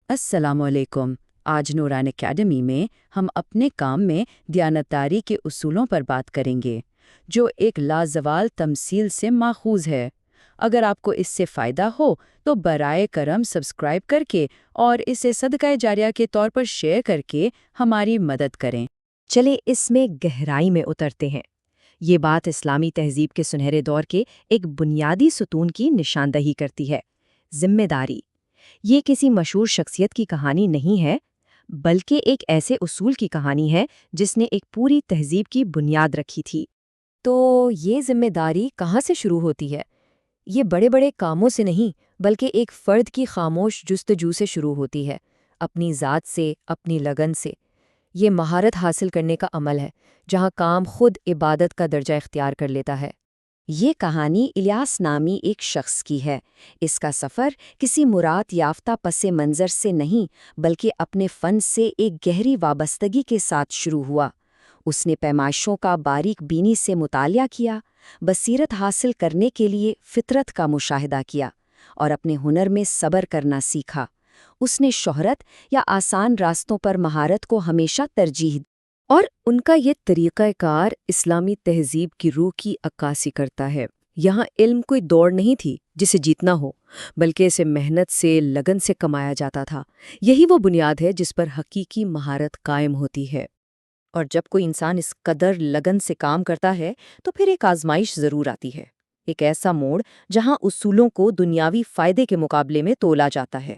السلام علیکم۔ آج نوران اکیڈمی میں ہم اپنے کام میں دیانتداری کے اصولوں پر بات کریں گے، جو ایک لازوال تمثیل سے ماخوذ ہے۔ اگر آپ کو اس سے فائدہ ہو تو برائے کرم سبسکرائب کر کے اور اسے صدقہ جاریہ کے طور پر شیئر کر کے ہماری مدد کریں۔ چلے اس میں گہرائی میں اترتے ہیں۔ یہ بات اسلامی تہذیب کے سنہرے دور کے ایک بنیادی ستون کی نشاندہی کرتی ہے: ذمہ داری۔ یہ کسی مشہور شخصیت کی کہانی نہیں ہے، بلکہ ایک ایسے اصول کی کہانی ہے جس نے ایک پوری تہذیب کی بنیاد رکھی تھی۔ تو یہ ذمہ داری کہاں سے شروع ہوتی ہے؟ یہ بڑے بڑے کاموں سے نہیں، بلکہ ایک فرد کی خاموش جستجو سے شروع ہوتی ہے، اپنی ذات سے، اپنی لگن سے۔ یہ مہارت حاصل کرنے کا عمل ہے، جہاں کام خود عبادت کا درجہ اختیار کر لیتا ہے۔ یہ کہانی الیاس نامی ایک شخص کی ہے۔ اس کا سفر کسی مراد یافتہ پس منظر سے نہیں، بلکہ اپنے فن سے ایک گہری وابستگی کے ساتھ شروع ہوا۔ اس نے پیمائشوں کا باریک بینی سے مطالعہ کیا، بصیرت حاصل کرنے کے لیے فطرت کا مشاہدہ کیا، اور اپنے ہنر میں صبر کرنا سیکھا۔ اس نے شہرت یا آسان راستوں پر مہارت کو ہمیشہ ترجیح دی، اور ان کا یہ طریقہ کار اسلامی تہذیب کی روح کی عکاسی کرتا ہے۔ یہاں علم کوئی دوڑ نہیں تھی جسے جیتنا ہو، بلکہ اسے محنت سے، لگن سے کمایا جاتا تھا۔ یہی وہ بنیاد ہے جس پر حقیقی مہارت قائم ہوتی ہے۔ اور جب کوئی انسان اس قدر لگن سے کام کرتا ہے تو پھر ایک آزمائش ضرور آتی ہے، ایک ایسا موڑ جہاں اصولوں کو دنیاوی فائدے کے مقابلے میں تولا جاتا ہے۔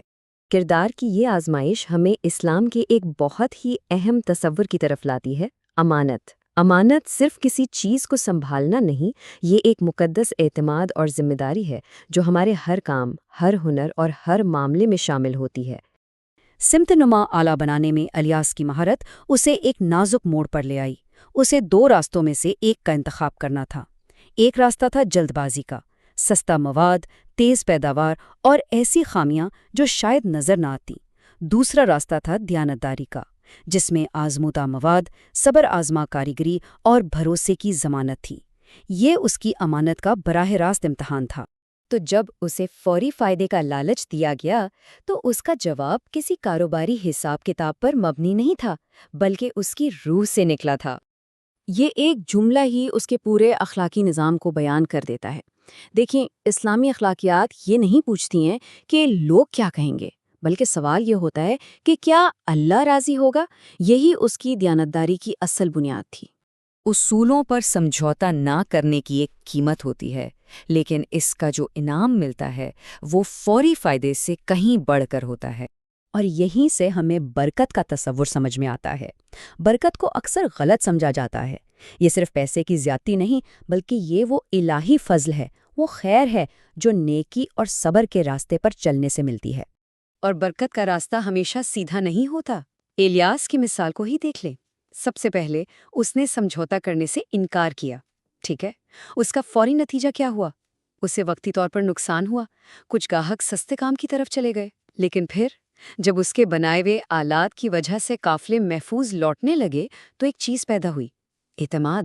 کردار کی یہ آزمائش ہمیں اسلام کے ایک بہت ہی اہم تصور کی طرف لاتی ہے: امانت۔ امانت صرف کسی چیز کو سنبھالنا نہیں، یہ ایک مقدس اعتماد اور ذمہ داری ہے جو ہمارے ہر کام، ہر ہنر اور ہر معاملے میں شامل ہوتی ہے۔ سمت نما آلہ بنانے میں الیاس کی مہارت اسے ایک نازک موڑ پر لے آئی۔ اسے دو راستوں میں سے ایک کا انتخاب کرنا تھا۔ ایک راستہ تھا جلد بازی کا، سستا مواد، تیز پیداوار اور ایسی خامیاں جو شاید نظر نہ آتی۔ دوسرا راستہ تھا دیانتداری کا، جس میں آزمودہ مواد، صبر آزما کاریگری اور بھروسے کی ضمانت تھی۔ یہ اس کی امانت کا براہ راست امتحان تھا۔ تو جب اسے فوری فائدے کا لالچ دیا گیا تو اس کا جواب کسی کاروباری حساب کتاب پر مبنی نہیں تھا، بلکہ اس کی روح سے نکلا تھا۔ یہ ایک جملہ ہی اس کے پورے اخلاقی نظام کو بیان کر دیتا ہے۔ دیکھیں، اسلامی اخلاقیات یہ نہیں پوچھتی ہیں کہ لوگ کیا کہیں گے، بلکہ سوال یہ ہوتا ہے کہ کیا اللہ راضی ہوگا۔ یہی اس کی دیانتداری کی اصل بنیاد تھی۔ اصولوں پر سمجھوتا نہ کرنے کی ایک قیمت ہوتی ہے، لیکن اس کا جو انعام ملتا ہے وہ فوری فائدے سے کہیں بڑھ کر ہوتا ہے۔ اور یہیں سے ہمیں برکت کا تصور سمجھ میں آتا ہے۔ برکت کو اکثر غلط سمجھا جاتا ہے۔ یہ صرف پیسے کی زیادتی نہیں، بلکہ یہ وہ الہی فضل ہے، وہ خیر ہے جو نیکی اور صبر کے راستے پر چلنے سے ملتی ہے۔ اور برکت کا راستہ ہمیشہ سیدھا نہیں ہوتا۔ الیاس کی مثال کو ہی دیکھ لیں۔ سب سے پہلے اس نے سمجھوتا کرنے سے انکار کیا، ٹھیک ہے؟ اس کا فوری نتیجہ کیا ہوا؟ اسے وقتی طور پر نقصان ہوا، کچھ گاہک سستے کام کی طرف چلے گئے، لیکن پھر جب اس کے بنائے ہوئے آلات کی وجہ سے قافلے محفوظ لوٹنے لگے تو ایک چیز پیدا ہوئی: اعتماد۔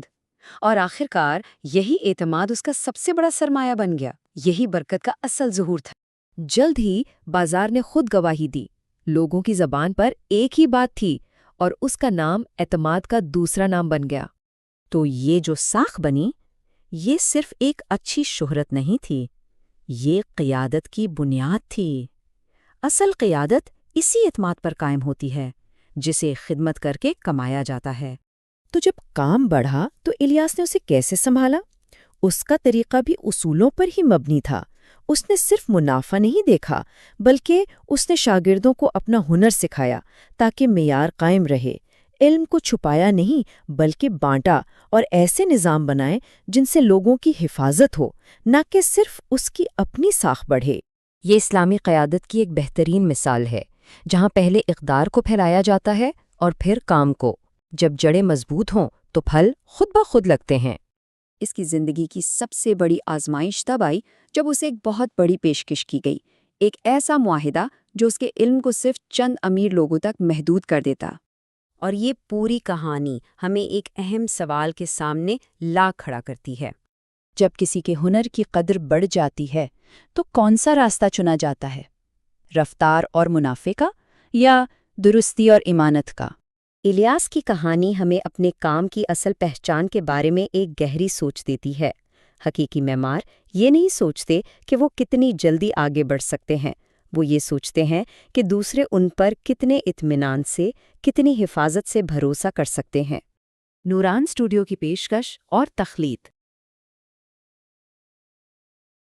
اور آخرکار یہی اعتماد اس کا سب سے بڑا سرمایہ بن گیا۔ یہی برکت کا اصل ظہور تھا۔ جلد ہی بازار نے خود گواہی دی، لوگوں کی زبان پر ایک ہی بات تھی، اور اس کا نام اعتماد کا دوسرا نام بن گیا۔ تو یہ جو ساکھ بنی، یہ صرف ایک اچھی شہرت نہیں تھی، یہ قیادت کی بنیاد تھی۔ اصل قیادت اسی اعتماد پر قائم ہوتی ہے، جسے خدمت کر کے کمایا جاتا ہے۔ تو جب کام بڑھا تو الیاس نے اسے کیسے سنبھالا؟ اس کا طریقہ بھی اصولوں پر ہی مبنی تھا۔ اس نے صرف منافع نہیں دیکھا، بلکہ اس نے شاگردوں کو اپنا ہنر سکھایا تاکہ معیار قائم رہے۔ علم کو چھپایا نہیں، بلکہ بانٹا، اور ایسے نظام بنائے جن سے لوگوں کی حفاظت ہو، نہ کہ صرف اس کی اپنی ساکھ بڑھے۔ یہ اسلامی قیادت کی ایک بہترین مثال ہے، جہاں پہلے اقدار کو پھیلایا جاتا ہے اور پھر کام کو۔ جب جڑیں مضبوط ہوں تو پھل خود بخود لگتے ہیں۔ اس کی زندگی کی سب سے بڑی آزمائش تب آئی جب اسے ایک بہت بڑی پیشکش کی گئی، ایک ایسا معاہدہ جو اس کے علم کو صرف چند امیر لوگوں تک محدود کر دیتا۔ اور یہ پوری کہانی ہمیں ایک اہم سوال کے سامنے لا کھڑا کرتی ہے۔ جب کسی کے ہنر کی قدر بڑھ جاتی ہے تو کون سا راستہ چنا جاتا ہے؟ رفتار اور منافع کا، یا درستی اور ایمانت کا؟ الیاس کی کہانی ہمیں اپنے کام کی اصل پہچان کے بارے میں ایک گہری سوچ دیتی ہے۔ حقیقی معمار یہ نہیں سوچتے کہ وہ کتنی جلدی آگے بڑھ سکتے ہیں، وہ یہ سوچتے ہیں کہ دوسرے ان پر کتنے اطمینان سے، کتنی حفاظت سے بھروسہ کر سکتے ہیں۔ نوران اسٹوڈیو کی پیشکش اور تخلیق